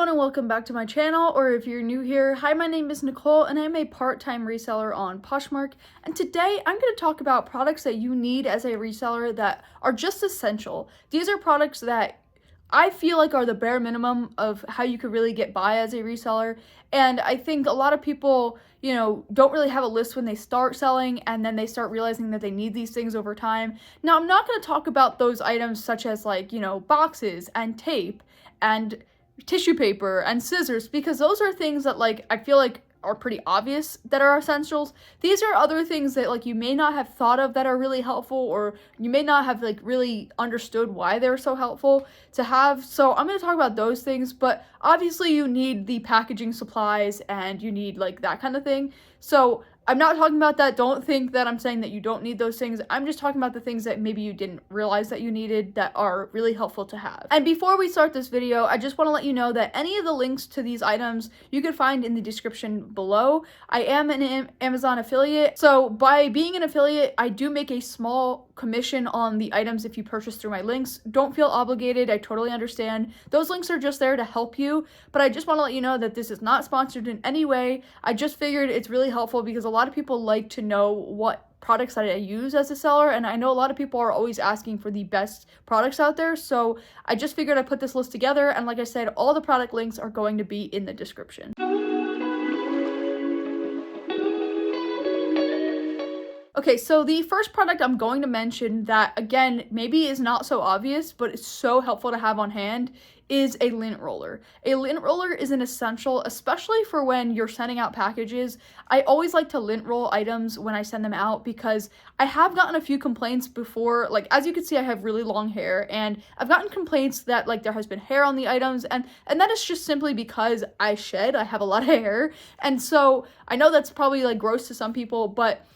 everyone and welcome back to my channel, or if you're new here, hi, my name is Nicole and I'm a part-time reseller on Poshmark, and today I'm going to talk about products that you need as a reseller that are just essential. These are products that I feel like are the bare minimum of how you could really get by as a reseller, and I think a lot of people, don't really have a list when they start selling, and then they start realizing that they need these things over time. Now, I'm not going to talk about those items such as boxes and tape and tissue paper and scissors, because those are things that I feel like are pretty obvious that are essentials. These are other things that you may not have thought of that are really helpful, or you may not have really understood why they're so helpful to have. So I'm going to talk about those things, but obviously you need the packaging supplies and you need that kind of thing. So I'm not talking about that. Don't think that I'm saying that you don't need those things. I'm just talking about the things that maybe you didn't realize that you needed that are really helpful to have. And before we start this video, I just want to let you know that any of the links to these items you can find in the description below. I am an Amazon affiliate, so by being an affiliate, I do make a small commission on the items if you purchase through my links. Don't feel obligated. I totally understand. Those links are just there to help you, but I just want to let you know that this is not sponsored in any way. I just figured it's really helpful because a lot of people like to know what products that I use as a seller, and I know a lot of people are always asking for the best products out there, so I just figured I'd put this list together, and like I said, all the product links are going to be in the description. Okay, so the first product I'm going to mention that, again, maybe is not so obvious, but it's so helpful to have on hand, is a lint roller. A lint roller is an essential, especially for when you're sending out packages. I always like to lint roll items when I send them out because I have gotten a few complaints before. As you can see, I have really long hair, and I've gotten complaints that there has been hair on the items, and that is just simply because I have a lot of hair, and so I know that's probably gross to some people, but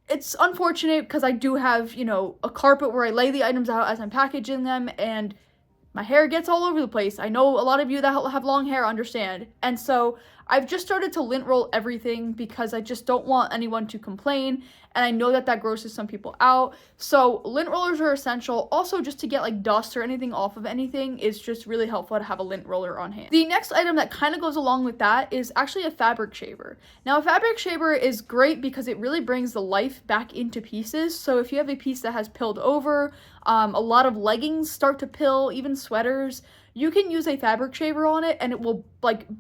it's unfortunate because I do have, a carpet where I lay the items out as I'm packaging them, and my hair gets all over the place. I know a lot of you that have long hair understand. And so I've just started to lint roll everything because I just don't want anyone to complain. And I know that grosses some people out. So lint rollers are essential. Also, just to get dust or anything off of anything is just really helpful to have a lint roller on hand. The next item that kind of goes along with that is actually a fabric shaver. Now, a fabric shaver is great because it really brings the life back into pieces. So if you have a piece that has pilled over, a lot of leggings start to pill, even sweaters, you can use a fabric shaver on it and it will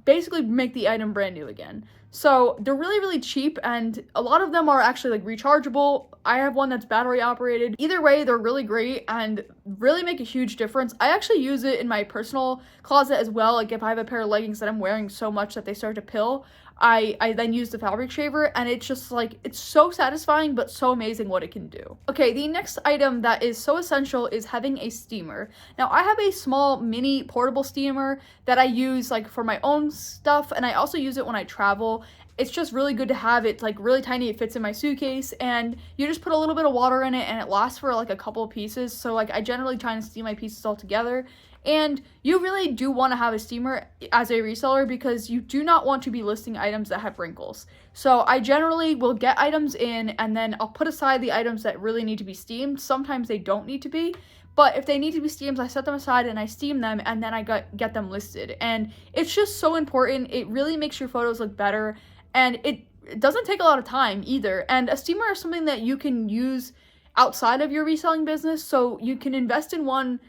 basically make the item brand new again. So they're really, really cheap, and a lot of them are actually rechargeable. I have one that's battery operated. Either way, they're really great and really make a huge difference. I actually use it in my personal closet as well. If I have a pair of leggings that I'm wearing so much that they start to pill, I then use the fabric shaver, and it's just it's so satisfying but so amazing what it can do. Okay, the next item that is so essential is having a steamer. Now, I have a small mini portable steamer that I use for my own stuff, and I also use it when I travel. It's just really good to have. It's really tiny. It fits in my suitcase, and you just put a little bit of water in it and it lasts for a couple of pieces. So I generally try and steam my pieces all together. And you really do want to have a steamer as a reseller because you do not want to be listing items that have wrinkles. So I generally will get items in, and then I'll put aside the items that really need to be steamed. Sometimes they don't need to be, but if they need to be steamed, I set them aside and I steam them, and then I get them listed. And it's just so important. It really makes your photos look better, and it doesn't take a lot of time either. And a steamer is something that you can use outside of your reselling business, so you can invest in one,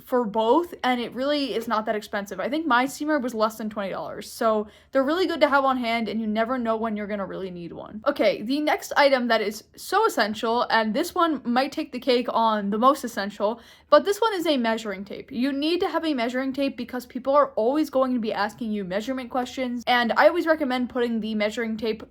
for both, and it really is not that expensive. I think my steamer was less than $20, so they're really good to have on hand, and you never know when you're gonna really need one. Okay, the next item that is so essential, and this one might take the cake on the most essential, but this one is a measuring tape. You need to have a measuring tape because people are always going to be asking you measurement questions, and I always recommend putting the measuring tape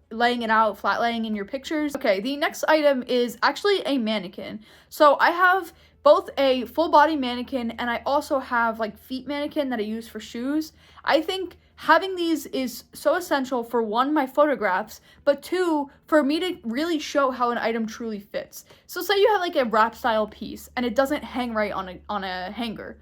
laying it out, flat laying in your pictures. Okay, the next item is actually a mannequin. So I have both a full body mannequin, and I also have feet mannequin that I use for shoes. I think having these is so essential for, one, my photographs, but two, for me to really show how an item truly fits. So say you have a wrap style piece and it doesn't hang right on a hanger.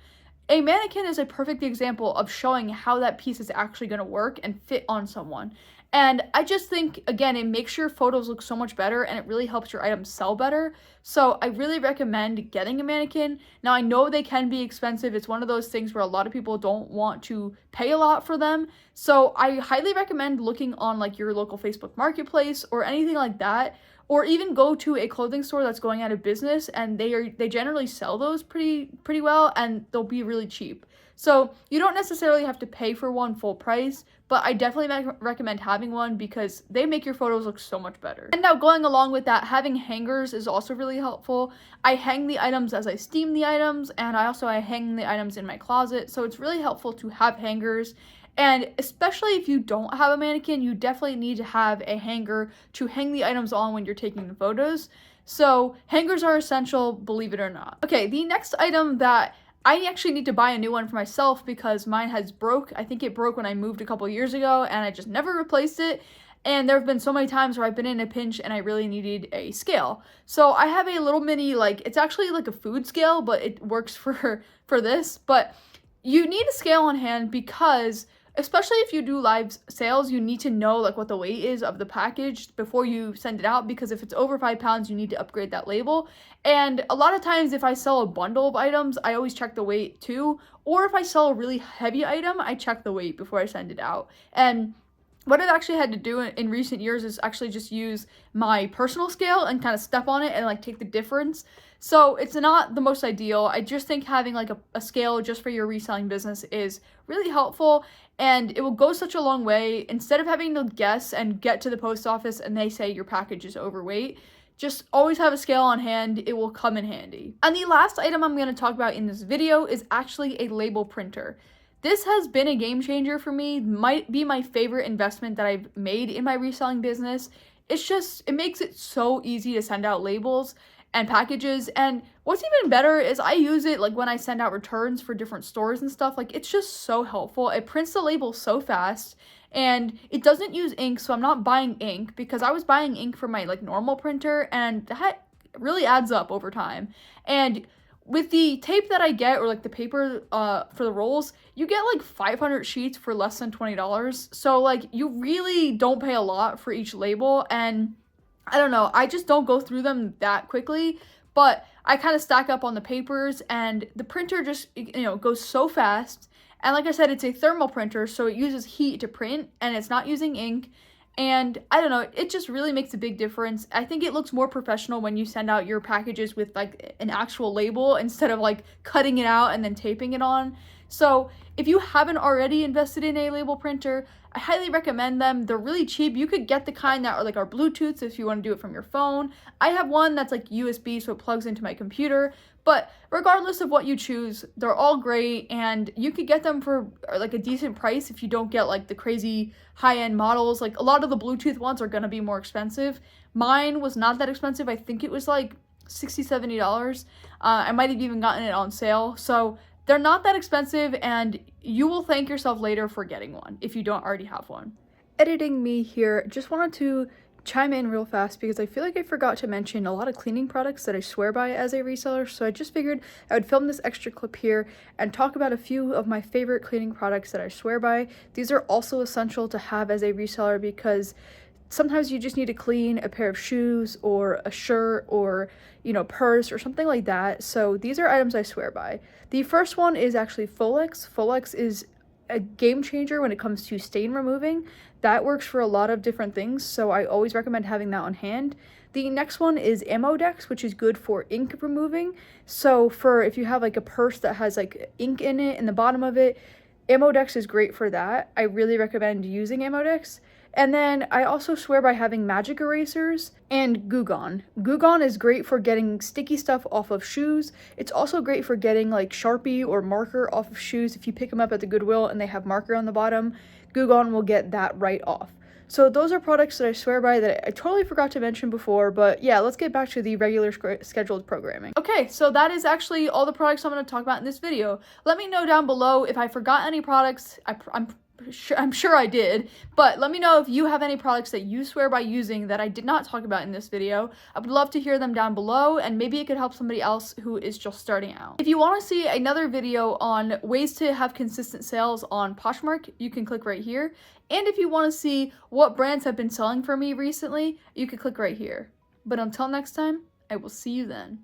A mannequin is a perfect example of showing how that piece is actually going to work and fit on someone. And I just think, again, it makes your photos look so much better and it really helps your items sell better. So I really recommend getting a mannequin. Now, I know they can be expensive. It's one of those things where a lot of people don't want to pay a lot for them. So I highly recommend looking on like your local Facebook Marketplace or anything like that, or even go to a clothing store that's going out of business, and they generally sell those pretty well, and they'll be really cheap. So you don't necessarily have to pay for one full price, but I definitely recommend having one because they make your photos look so much better. And now going along with that, having hangers is also really helpful. I hang the items as I steam the items, and I hang the items in my closet, so it's really helpful to have hangers. And especially if you don't have a mannequin, you definitely need to have a hanger to hang the items on when you're taking the photos. So hangers are essential, believe it or not. Okay, the next item that I actually need to buy a new one for myself because mine has broke. I think it broke when I moved a couple years ago and I just never replaced it. And there have been so many times where I've been in a pinch and I really needed a scale. So I have a little mini, like, it's actually like a food scale, but it works for this. But you need a scale on hand because especially if you do live sales, you need to know like what the weight is of the package before you send it out, because if it's over 5 pounds, you need to upgrade that label. And a lot of times if I sell a bundle of items, I always check the weight too. Or if I sell a really heavy item, I check the weight before I send it out. And what I've actually had to do in recent years is actually just use my personal scale and kind of step on it and like take the difference. So it's not the most ideal. I just think having like a scale just for your reselling business is really helpful, and it will go such a long way. Instead of having to guess and get to the post office and they say your package is overweight, just always have a scale on hand. It will come in handy. And the last item I'm going to talk about in this video is actually a label printer. This has been a game changer for me, might be my favorite investment that I've made in my reselling business. It makes it so easy to send out labels and packages, and what's even better is I use it like when I send out returns for different stores and stuff. Like, it's just so helpful. It prints the label so fast, and it doesn't use ink, so I'm not buying ink, because I was buying ink for my like normal printer, and that really adds up over time. And with the tape that I get, or like the paper for the rolls, you get like 500 sheets for less than $20. So like you really don't pay a lot for each label, and I don't know, I just don't go through them that quickly, but I kind of stack up on the papers, and the printer just, goes so fast. And like I said, it's a thermal printer, so it uses heat to print, and it's not using ink. And I don't know, it just really makes a big difference. I think it looks more professional when you send out your packages with like an actual label instead of like cutting it out and then taping it on. So if you haven't already invested in a label printer, I highly recommend them. They're really cheap. You could get the kind that are Bluetooth if you want to do it from your phone. I have one that's like USB, so it plugs into my computer. But regardless of what you choose, they're all great, and you could get them for like a decent price if you don't get like the crazy high-end models. Like, a lot of the Bluetooth ones are going to be more expensive. Mine was not that expensive. I think it was like $60, $70. I might have even gotten it on sale. So they're not that expensive, and you will thank yourself later for getting one if you don't already have one. Editing me here, just wanted to chime in real fast because I feel like I forgot to mention a lot of cleaning products that I swear by as a reseller, so I just figured I would film this extra clip here and talk about a few of my favorite cleaning products that I swear by. These are also essential to have as a reseller because sometimes you just need to clean a pair of shoes or a shirt or, purse or something like that. So these are items I swear by. The first one is actually Folex. Folex is a game changer when it comes to stain removing. That works for a lot of different things, so I always recommend having that on hand. The next one is Ammodex, which is good for ink removing. So for if you have like a purse that has like ink in it in the bottom of it, Ammodex is great for that. I really recommend using Ammodex. And then I also swear by having magic erasers and Goo Gone. Goo Gone is great for getting sticky stuff off of shoes. It's also great for getting like Sharpie or marker off of shoes. If you pick them up at the Goodwill and they have marker on the bottom, Goo Gone will get that right off. So those are products that I swear by that I totally forgot to mention before, but yeah, let's get back to the regular scheduled programming. Okay, so that is actually all the products I'm going to talk about in this video. Let me know down below if I forgot any products. I'm I'm sure I did, but let me know if you have any products that you swear by using that I did not talk about in this video. I would love to hear them down below, and maybe it could help somebody else who is just starting out. If you want to see another video on ways to have consistent sales on Poshmark, you can click right here. And if you want to see what brands have been selling for me recently, you can click right here. But until next time, I will see you then.